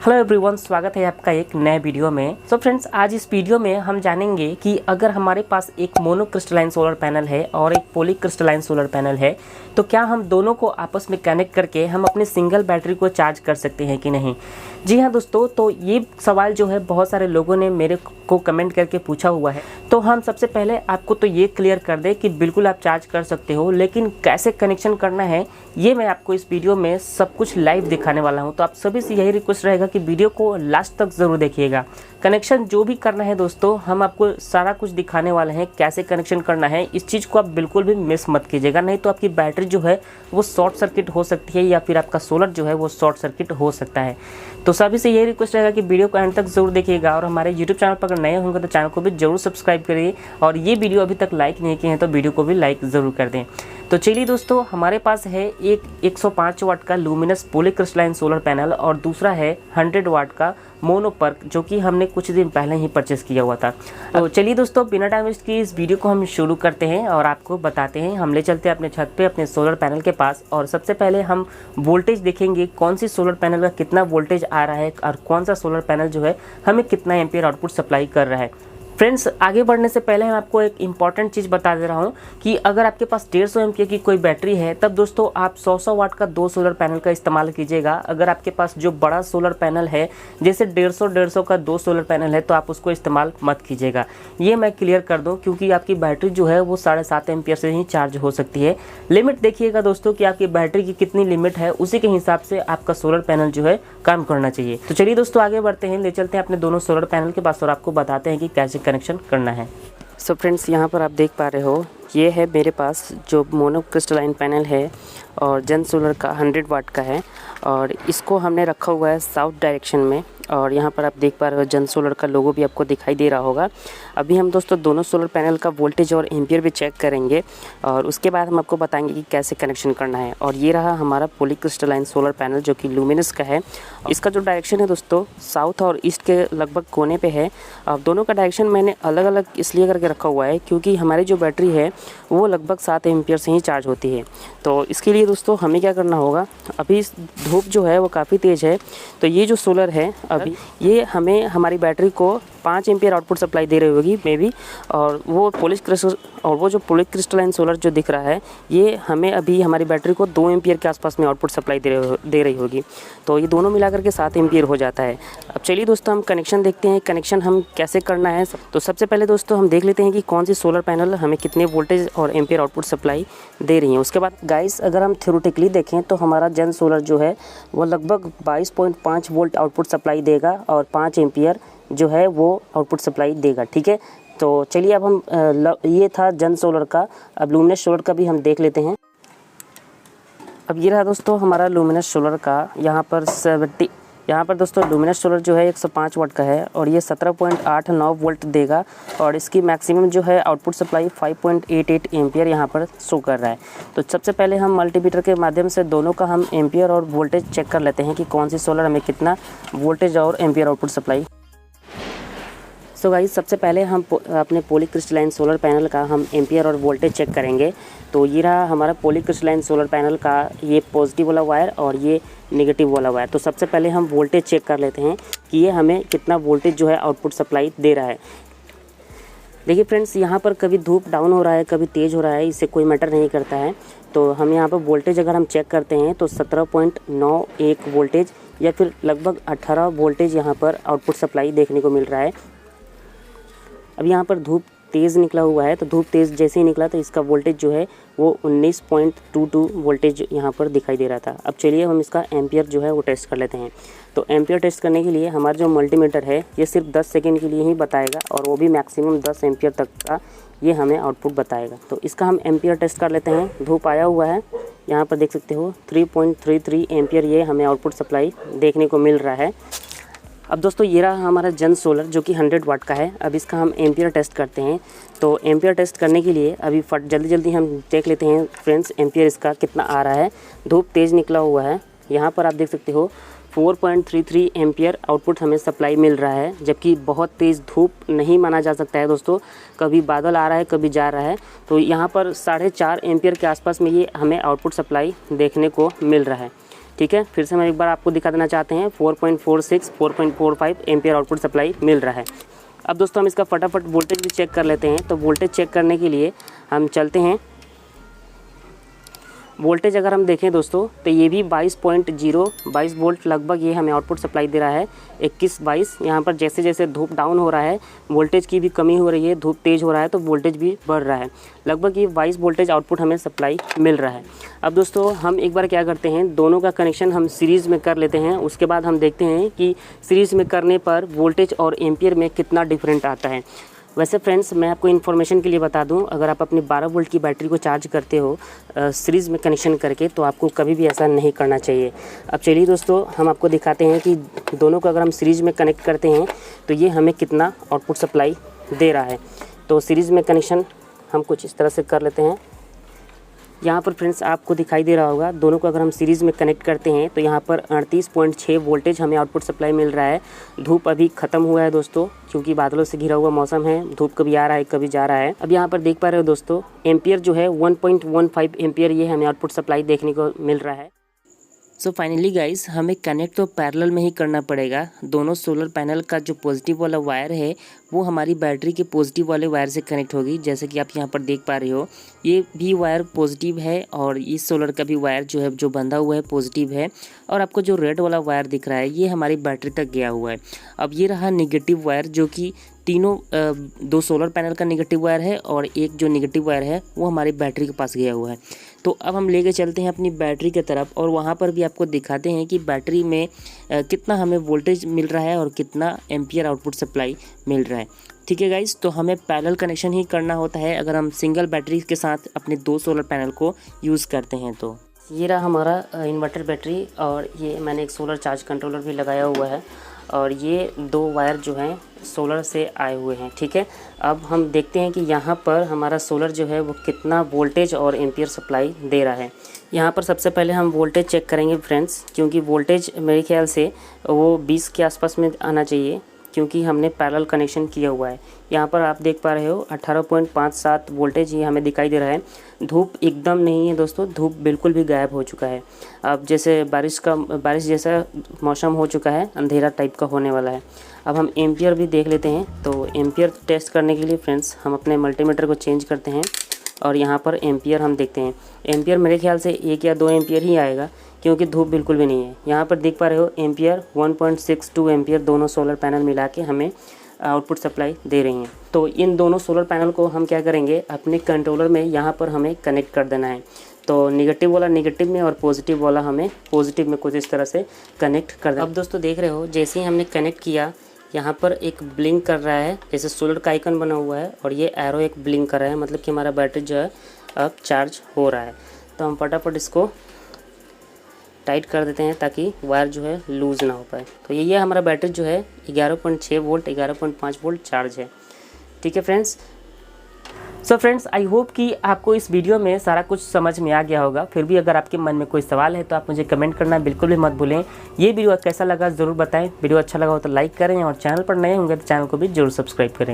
Hello everyone, स्वागत है आपका एक नए वीडियो में। सो फ्रेंड्स, आज इस वीडियो में हम जानेंगे कि अगर हमारे पास एक मोनोक्रिस्टलाइन सोलर पैनल है और एक पॉलीक्रिस्टलाइन सोलर पैनल है तो क्या हम दोनों को आपस में कनेक्ट करके हम अपने सिंगल बैटरी को चार्ज कर सकते हैं कि नहीं। जी हाँ दोस्तों, तो ये सवाल जो है बहुत सारे लोगों ने मेरे को कमेंट करके पूछा हुआ है। तो हम सबसे पहले आपको तो ये क्लियर कर दें कि बिल्कुल आप चार्ज कर सकते हो, लेकिन कैसे कनेक्शन करना है ये मैं आपको इस वीडियो में सब कुछ लाइव दिखाने वाला हूँ। तो आप सभी से यही रिक्वेस्ट रहेगा कि वीडियो को लास्ट तक ज़रूर देखिएगा। कनेक्शन जो भी करना है दोस्तों, हम आपको सारा कुछ दिखाने वाले हैं कैसे कनेक्शन करना है। इस चीज़ को आप बिल्कुल भी मिस मत कीजिएगा, नहीं तो आपकी बैटरी जो है वो शॉर्ट सर्किट हो सकती है या फिर आपका सोलर जो है वो शॉर्ट सर्किट हो सकता है। तो सभी से यही रिक्वेस्ट रहेगा कि वीडियो को एंड तक जरूर देखिएगा और हमारे यूट्यूब चैनल पर अगर नए होंगे तो चैनल को भी जरूर सब्सक्राइब करिए और ये वीडियो अभी तक लाइक नहीं किए हैं तो वीडियो को भी लाइक ज़रूर कर दें। तो चलिए दोस्तों, हमारे पास है एक 105 वाट का लुमिनस पॉलीक्रिस्टलाइन सोलर पैनल और दूसरा है 100 वाट का मोनोपर्क, जो कि हमने कुछ दिन पहले ही परचेस किया हुआ था। तो चलिए दोस्तों, बिना टाइम वेस्ट किए इस वीडियो को हम शुरू करते हैं और आपको बताते हैं। हम ले चलते हैं अपने छत पे अपने सोलर पैनल के पास और सबसे पहले हम वोल्टेज देखेंगे, कौन सी सोलर पैनल का कितना वोल्टेज आ रहा है और कौन सा सोलर पैनल जो है हमें कितना एम्पियर आउटपुट सप्लाई कर रहा है। फ्रेंड्स, आगे बढ़ने से पहले मैं आपको एक इम्पॉर्टेंट चीज़ बता दे रहा हूँ कि अगर आपके पास 150 एम्पियर की कोई बैटरी है तब दोस्तों आप 100 वाट का 2 सोलर पैनल का इस्तेमाल कीजिएगा। अगर आपके पास जो बड़ा सोलर पैनल है जैसे 150 का 2 सोलर पैनल है तो आप उसको इस्तेमाल मत कीजिएगा। ये मैं क्लियर कर दूँ क्योंकि आपकी बैटरी जो है वो 7.5 एम्पियर से ही चार्ज हो सकती है। लिमिट देखिएगा दोस्तों कि आपकी बैटरी की कितनी लिमिट है, उसी के हिसाब से आपका सोलर पैनल जो है काम करना चाहिए। तो चलिए दोस्तों, आगे बढ़ते हैं, ले चलते हैं अपने दोनों सोलर पैनल के पास और आपको बताते हैं कि कैसे कनेक्शन करना है। सो फ्रेंड्स, यहाँ पर आप देख पा रहे हो ये है मेरे पास जो मोनोक्रिस्टलाइन पैनल है और जन सोलर का 100 वाट का है और इसको हमने रखा हुआ है साउथ डायरेक्शन में और यहाँ पर आप देख पा रहे हो जन सोलर का लोगो भी आपको दिखाई दे रहा होगा। अभी हम दोस्तों दोनों सोलर पैनल का वोल्टेज और एम्पियर भी चेक करेंगे और उसके बाद हम आपको बताएंगे कि कैसे कनेक्शन करना है। और ये रहा हमारा पॉलीक्रिस्टलाइन सोलर पैनल जो कि लुमिनस का है। इसका जो डायरेक्शन है दोस्तों साउथ और ईस्ट के लगभग कोने पे है। अब दोनों का डायरेक्शन मैंने अलग अलग इसलिए करके रखा हुआ है क्योंकि हमारी जो बैटरी है वो लगभग 7 एम्पियर से ही चार्ज होती है। तो इसके लिए दोस्तों हमें क्या करना होगा, अभी धूप जो है वो काफ़ी तेज़ है तो ये जो सोलर है अभी ये हमें हमारी बैटरी को 5 एम्पियर आउटपुट सप्लाई दे रही होगी मे बी, और वो जो पॉलीक्रिस्टलाइन सोलर जो दिख रहा है ये हमें अभी हमारी बैटरी को 2 एम्पियर के आसपास में आउटपुट सप्लाई दे रही होगी। तो ये दोनों मिलाकर के 7 एम्पियर हो जाता है। अब चलिए दोस्तों, हम कनेक्शन देखते हैं, कनेक्शन हम कैसे करना है। तो सबसे पहले दोस्तों हम देख लेते हैं कि कौन सी सोलर पैनल हमें कितने वोल्टेज और एम्पियर आउटपुट सप्लाई दे रही है। उसके बाद गाइस, अगर हम थ्योरेटिकली देखें तो हमारा जन सोलर जो है वो लगभग 22.5 वोल्ट आउटपुट सप्लाई देगा और 5 एम्पियर जो है वो आउटपुट सप्लाई देगा। ठीक है, तो चलिए अब हम ये था जन सोलर का। अब लुमिनस सोलर का भी हम देख लेते हैं। अब ये रहा दोस्तों हमारा लुमिनस सोलर का। यहाँ पर दोस्तों लुमिनस सोलर जो है 105 वाट का है और ये 17.89 वोल्ट देगा और इसकी मैक्सिमम जो है आउटपुट सप्लाई 5.88 एम्पियर यहाँ पर शो कर रहा है। तो सबसे पहले हम मल्टीमीटर के माध्यम से दोनों का हम एम्पियर और वोल्टेज चेक कर लेते हैं कि कौन सी सोलर हमें कितना वोल्टेज और ampere output supply. So guys, सबसे पहले हम अपने पॉलीक्रिस्टलाइन सोलर पैनल का हम एम्पियर और वोल्टेज चेक करेंगे। तो ये रहा हमारा पॉलीक्रिस्टलाइन सोलर पैनल का ये पॉजिटिव वाला वायर और ये नेगेटिव वाला वायर। तो सबसे पहले हम वोल्टेज चेक कर लेते हैं कि ये हमें कितना वोल्टेज जो है आउटपुट सप्लाई दे रहा है। देखिए फ्रेंड्स, यहाँ पर कभी धूप डाउन हो रहा है कभी तेज़ हो रहा है, इससे कोई मैटर नहीं करता है। तो हम यहाँ पर वोल्टेज अगर हम चेक करते हैं तो 17.91 वोल्टेज या फिर लगभग 18 वोल्टेज यहाँ पर आउटपुट सप्लाई देखने को मिल रहा है। अब यहाँ पर धूप तेज़ निकला हुआ है तो धूप तेज़ जैसे ही निकला तो इसका वोल्टेज जो है वो 19.22 वोल्टेज यहाँ पर दिखाई दे रहा था। अब चलिए हम इसका एम्पियर जो है वो टेस्ट कर लेते हैं। तो एम्पियर टेस्ट करने के लिए हमारा जो मल्टीमीटर है ये सिर्फ 10 सेकेंड के लिए ही बताएगा और वो भी मैक्सिमम 10 एम्पियर तक का ये हमें आउटपुट बताएगा। तो इसका हम एम्पियर टेस्ट कर लेते हैं। धूप आया हुआ है, यहाँ पर देख सकते हो 3.33 एम्पियर ये हमें आउटपुट सप्लाई देखने को मिल रहा है। अब दोस्तों ये रहा हमारा जन सोलर जो कि 100 वाट का है। अब इसका हम एम्पियर टेस्ट करते हैं। तो एम्पियर टेस्ट करने के लिए अभी जल्दी हम देख लेते हैं फ्रेंड्स एम्पियर इसका कितना आ रहा है। धूप तेज़ निकला हुआ है, यहाँ पर आप देख सकते हो 4.33 एम्पियर आउटपुट हमें सप्लाई मिल रहा है, जबकि बहुत तेज़ धूप नहीं माना जा सकता है दोस्तों। कभी बादल आ रहा है कभी जा रहा है, तो यहाँ पर 4.5 एम्पियर के आसपास में ये हमें आउटपुट सप्लाई देखने को मिल रहा है। ठीक है, फिर से मैं एक बार आपको दिखा देना चाहते हैं 4.46 4.45 एम्पियर आउटपुट सप्लाई मिल रहा है। अब दोस्तों हम इसका फटाफट वोल्टेज भी चेक कर लेते हैं। तो वोल्टेज चेक करने के लिए हम चलते हैं। वोल्टेज अगर हम देखें दोस्तों तो ये भी 22 वोल्ट लगभग ये हमें आउटपुट सप्लाई दे रहा है। 21-22 यहाँ पर जैसे जैसे धूप डाउन हो रहा है वोल्टेज की भी कमी हो रही है, धूप तेज़ हो रहा है तो वोल्टेज भी बढ़ रहा है। लगभग ये 22 वोल्टेज आउटपुट हमें सप्लाई मिल रहा है। अब दोस्तों हम एक बार क्या करते हैं, दोनों का कनेक्शन हम सीरीज़ में कर लेते हैं। उसके बाद हम देखते हैं कि सीरीज़ में करने पर वोल्टेज और एम्पियर में कितना डिफरेंट आता है। वैसे फ्रेंड्स मैं आपको इन्फॉर्मेशन के लिए बता दूं, अगर आप अपनी 12 वोल्ट की बैटरी को चार्ज करते हो सीरीज़ में कनेक्शन करके तो आपको कभी भी ऐसा नहीं करना चाहिए। अब चलिए दोस्तों हम आपको दिखाते हैं कि दोनों को अगर हम सीरीज़ में कनेक्ट करते हैं तो ये हमें कितना आउटपुट सप्लाई दे रहा है। तो सीरीज़ में कनेक्शन हम कुछ इस तरह से कर लेते हैं। यहाँ पर फ्रेंड्स आपको दिखाई दे रहा होगा, दोनों को अगर हम सीरीज़ में कनेक्ट करते हैं तो यहाँ पर 38.6 वोल्टेज हमें आउटपुट सप्लाई मिल रहा है। धूप अभी ख़त्म हुआ है दोस्तों, क्योंकि बादलों से घिरा हुआ मौसम है, धूप कभी आ रहा है कभी जा रहा है। अब यहाँ पर देख पा रहे हो दोस्तों एम्पियर जो है 1.15 एम्पियर ये हमें आउटपुट सप्लाई देखने को मिल रहा है। सो फाइनली गाइस हमें कनेक्ट तो पैरेलल में ही करना पड़ेगा। दोनों सोलर पैनल का जो पॉजिटिव वाला वायर है वो हमारी बैटरी के पॉजिटिव वाले वायर से कनेक्ट होगी। जैसे कि आप यहाँ पर देख पा रहे हो ये भी वायर पॉजिटिव है और इस सोलर का भी वायर जो है जो बंधा हुआ है पॉजिटिव है। और आपको जो रेड वाला वायर दिख रहा है ये हमारी बैटरी तक गया हुआ है। अब ये रहा निगेटिव वायर, जो कि तीनों दो सोलर पैनल का निगेटिव वायर है और एक जो निगेटिव वायर है वो हमारी बैटरी के पास गया हुआ है। तो अब हम लेके चलते हैं अपनी बैटरी की तरफ और वहाँ पर भी आपको दिखाते हैं कि बैटरी में कितना हमें वोल्टेज मिल रहा है और कितना एम्पियर आउटपुट सप्लाई मिल रहा है। ठीक है गाइस, तो हमें पैरेलल कनेक्शन ही करना होता है अगर हम सिंगल बैटरी के साथ अपने दो सोलर पैनल को यूज़ करते हैं। तो ये रहा हमारा इन्वर्टर बैटरी और ये मैंने एक सोलर चार्ज कंट्रोलर भी लगाया हुआ है और ये दो वायर जो हैं सोलर से आए हुए हैं। ठीक है, अब हम देखते हैं कि यहाँ पर हमारा सोलर जो है वो कितना वोल्टेज और एम्पियर सप्लाई दे रहा है। यहाँ पर सबसे पहले हम वोल्टेज चेक करेंगे फ्रेंड्स, क्योंकि वोल्टेज मेरे ख्याल से वो 20 के आसपास में आना चाहिए, क्योंकि हमने पैरेलल कनेक्शन किया हुआ है। यहाँ पर आप देख पा रहे हो 18.57 वोल्टेज ये हमें दिखाई दे रहा है। धूप एकदम नहीं है दोस्तों, धूप बिल्कुल भी गायब हो चुका है। अब जैसे बारिश जैसा मौसम हो चुका है, अंधेरा टाइप का होने वाला है। अब हम एम्पियर भी देख लेते हैं। तो एम्पियर टेस्ट करने के लिए फ्रेंड्स हम अपने मल्टीमीटर को चेंज करते हैं और यहाँ पर एम्पियर हम देखते हैं। एम्पियर मेरे ख्याल से 1 या 2 एम्पियर ही आएगा, क्योंकि धूप बिल्कुल भी नहीं है। यहाँ पर देख पा रहे हो एम्पियर 1.62 एम्पियर दोनों सोलर पैनल मिला के हमें आउटपुट सप्लाई दे रही हैं। तो इन दोनों सोलर पैनल को हम क्या करेंगे, अपने कंट्रोलर में यहाँ पर हमें कनेक्ट कर देना है। तो नेगेटिव वाला नेगेटिव में और पॉजिटिव वाला हमें पॉजिटिव में कुछ इस तरह से कनेक्ट कर देना। अब दोस्तों देख रहे हो जैसे ही हमने कनेक्ट किया यहाँ पर एक ब्लिंक कर रहा है, जैसे सोलर का आइकन बना हुआ है और ये एरो एक ब्लिंक कर रहा है, मतलब कि हमारा बैटरी जो है अब चार्ज हो रहा है। तो हम फटाफट इसको टाइट कर देते हैं ताकि वायर जो है लूज़ ना हो पाए। तो ये हमारा बैटरी जो है 11.6 वोल्ट 11.5 वोल्ट चार्ज है। ठीक है friends. So friends I hope कि आपको इस वीडियो में सारा कुछ समझ में आ गया होगा। फिर भी अगर आपके मन में कोई सवाल है तो आप मुझे कमेंट करना बिल्कुल भी मत भूलें। ये वीडियो कैसा लगा ज़रूर बताएं। वीडियो अच्छा लगा हो तो लाइक करें और चैनल पर नए होंगे तो चैनल को भी जरूर सब्सक्राइब करें।